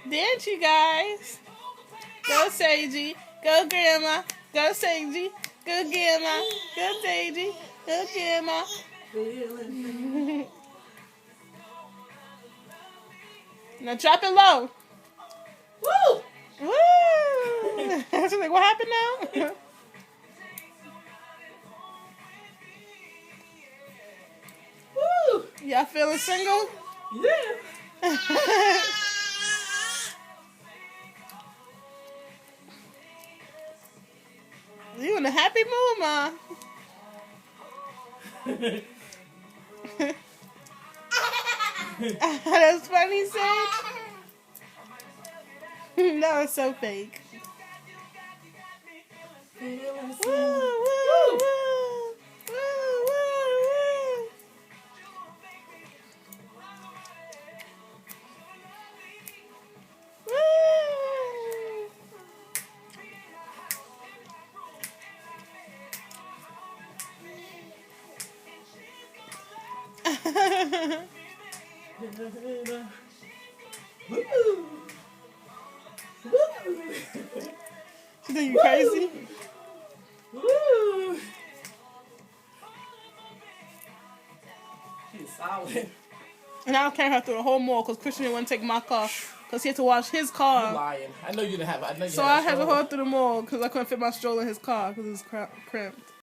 Dance, you guys. Go, Seiji. Go, Grandma. Go, Seiji. Go, Grandma. Go, Seiji. Go, Grandma. Now drop it low. Woo! Woo! She's like, what happened now? Woo! Y'all feeling single? Yeah. You in a happy mood, Ma. That's funny, Sage. That was so fake. Woo, woo, woo, woo, woo, woo. Woo! Woo! She think you crazy? Woo! She's solid. And I carried her through the whole mall because Christian didn't want to take my car because he had to wash his You car. lying. I know you didn't have it. So I had to hold her through the mall because I couldn't fit my stroller in his car because it was cramped.